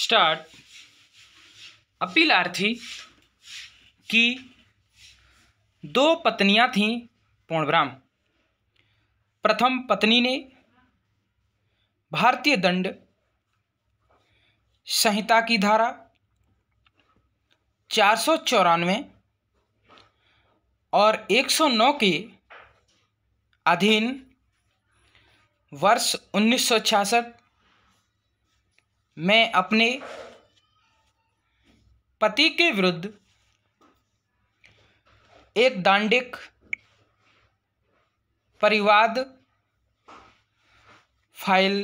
Start. अपीलार्थी की दो पत्नियां थीं पूर्णब्रह्म। प्रथम पत्नी ने भारतीय दंड संहिता की धारा 494 और 109 के अधीन वर्ष 1966 में अपने पति के विरुद्ध एक दांडिक परिवाद फाइल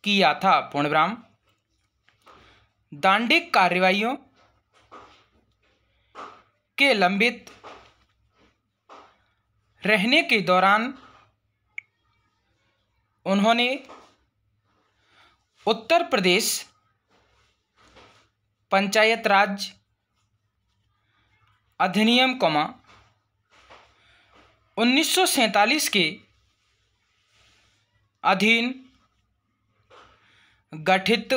किया था पूर्णब्रह्म। दांडिक कार्रवाइयों के लंबित रहने के दौरान उन्होंने उत्तर प्रदेश पंचायत राज अधिनियम 1947 के अधीन गठित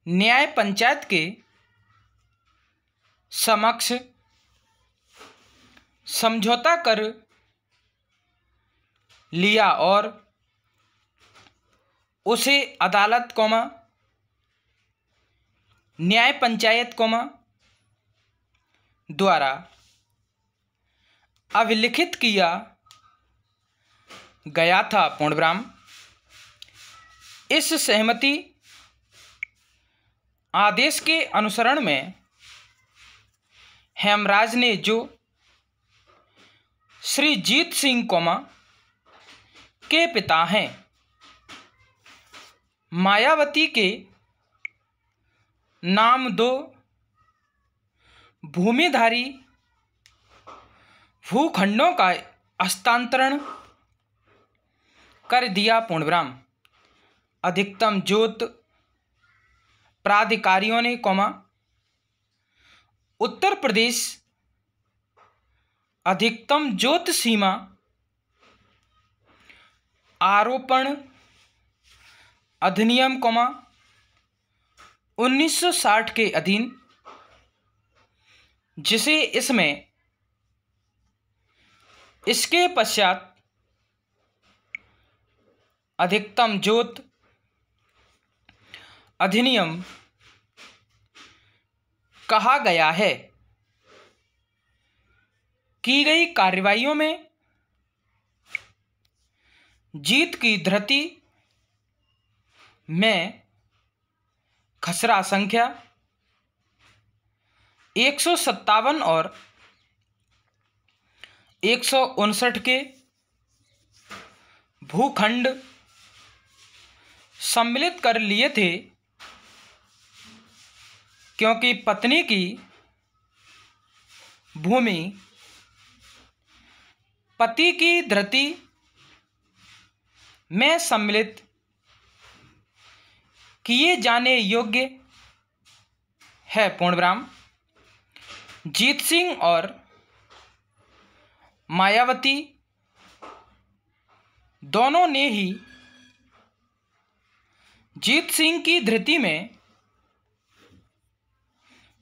न्याय पंचायत के समक्ष समझौता कर लिया और उसे अदालत न्याय पंचायत द्वारा अभिलिखित किया गया था पूर्णब्रह्म। इस सहमति आदेश के अनुसरण में हेमराज ने जो श्री जीत सिंह के पिता हैं मायावती के नाम दो भूमिधारी भूखंडों का हस्तांतरण कर दिया पूर्णब्रह्म। अधिकतम जोत प्राधिकारियों ने उत्तर प्रदेश अधिकतम जोत सीमा आरोपण अधिनियम 1960 के अधीन, जिसे इसमें इसके पश्चात अधिकतम जोत अधिनियम कहा गया है, की गई कार्रवाइयों में जीत की धृति में खसरा संख्या 157 और 159 के भूखंड सम्मिलित कर लिए थे, क्योंकि पत्नी की भूमि पति की धृति में सम्मिलित किए जाने योग्य है पूर्णब्रह्म। जीत सिंह और मायावती दोनों ने ही जीत सिंह की धृति में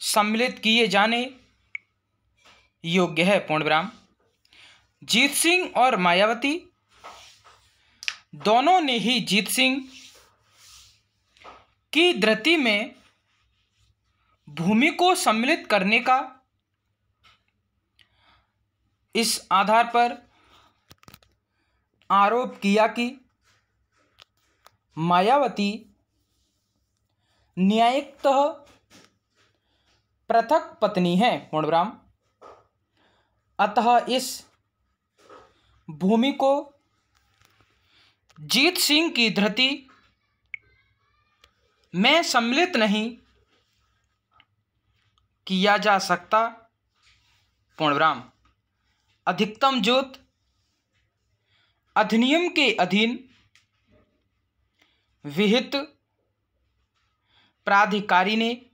सम्मिलित किए जाने योग्य है पूर्णब्रह्म। जीत सिंह और मायावती दोनों ने ही जीत सिंह की धृति में भूमि को सम्मिलित करने का इस आधार पर आरोप किया कि मायावती न्यायिकतः पृथक पत्नी है पूर्णब्रह्म। अतः इस भूमि को जीत सिंह की धृति में सम्मिलित नहीं किया जा सकता पूर्णब्रह्म। अधिकतम जोत अधिनियम के अधीन विहित प्राधिकारी ने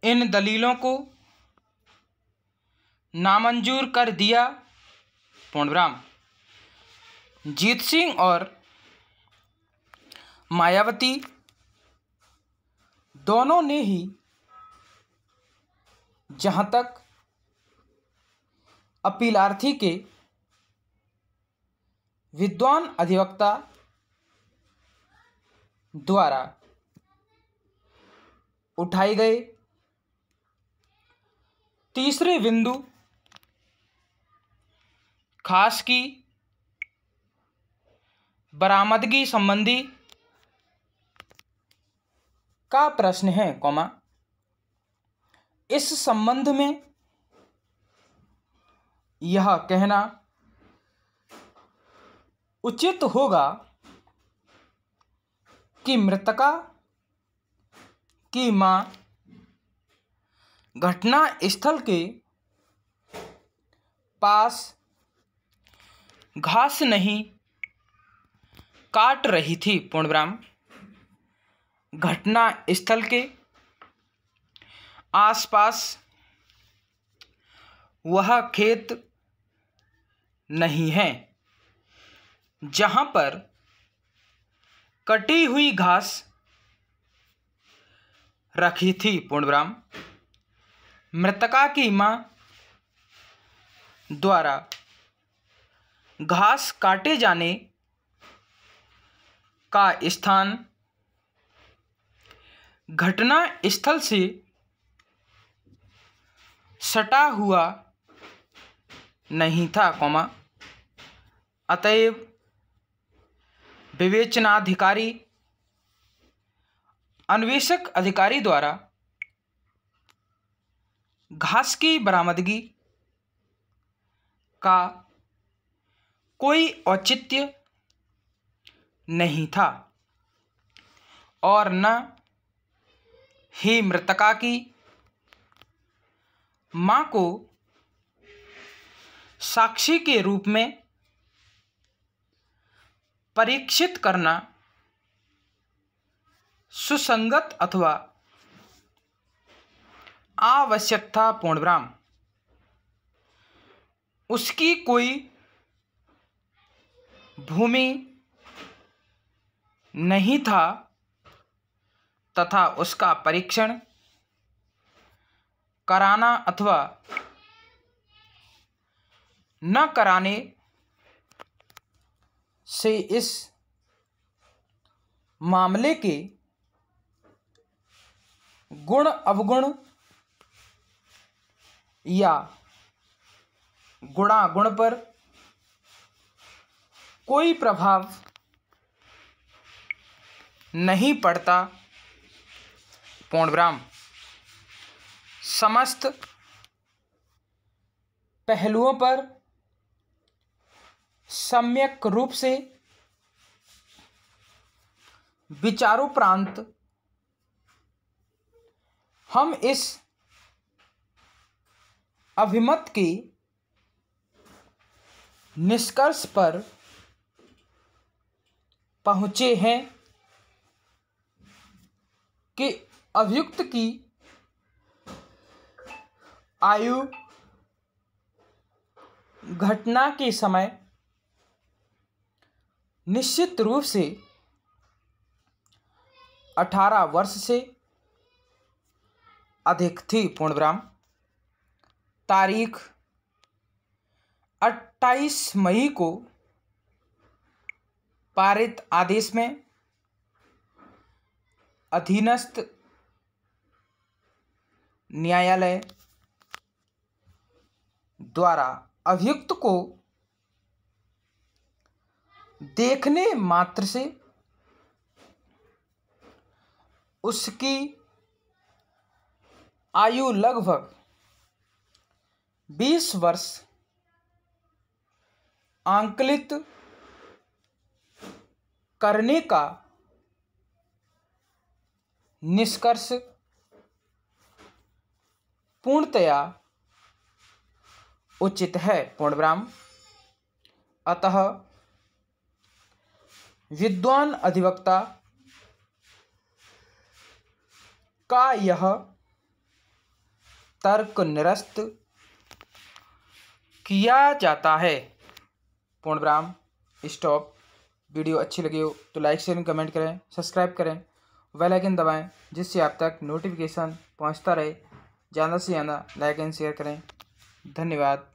इन दलीलों को नामंजूर कर दिया पूर्णब्रह्म। जीत सिंह और मायावती दोनों ने ही जहाँ तक अपीलार्थी के विद्वान अधिवक्ता द्वारा उठाए गए तीसरे बिंदु खास की बरामदगी संबंधी का प्रश्न है, इस संबंध में यह कहना उचित होगा कि मृतका की मां घटना स्थल के पास घास नहीं काट रही थी। पूर्णविराम। घटना स्थल के आसपास वह खेत नहीं है जहां पर कटी हुई घास रखी थी। पूर्णविराम। मृतका की मां द्वारा घास काटे जाने का स्थान घटना स्थल से सटा हुआ नहीं था, अतएव विवेचनाधिकारी अन्वेषक अधिकारी द्वारा घास की बरामदगी का कोई औचित्य नहीं था और न ही मृतका की मां को साक्षी के रूप में परीक्षित करना सुसंगत अथवा आवश्यक था। पूर्णविराम। उसकी कोई भूमि नहीं था तथा उसका परीक्षण कराना अथवा न कराने से इस मामले के गुण अवगुण या गुणागुण पर कोई प्रभाव नहीं पड़ता। पूर्णविराम। समस्त पहलुओं पर सम्यक रूप से विचारोपरांत हम इस अभिमत के निष्कर्ष पर पहुँचे हैं कि अभियुक्त की आयु घटना के समय निश्चित रूप से 18 वर्ष से अधिक थी। पूर्णविराम। तारीख 28 मई को पारित आदेश में अधीनस्थ न्यायालय द्वारा अभियुक्त को देखने मात्र से उसकी आयु लगभग 20 वर्ष आंकलित करने का निष्कर्ष पूर्णतया उचित है। पूर्णविराम। अतः विद्वान अधिवक्ता का यह तर्क निरस्त किया जाता है। पूर्णविराम। स्टॉप। वीडियो अच्छी लगी हो तो लाइक शेयर कमेंट करें, सब्सक्राइब करें, बेल आइकन दबाएं जिससे आप तक नोटिफिकेशन पहुंचता रहे। ज़्यादा से ज़्यादा लाइक एंड शेयर करें। धन्यवाद।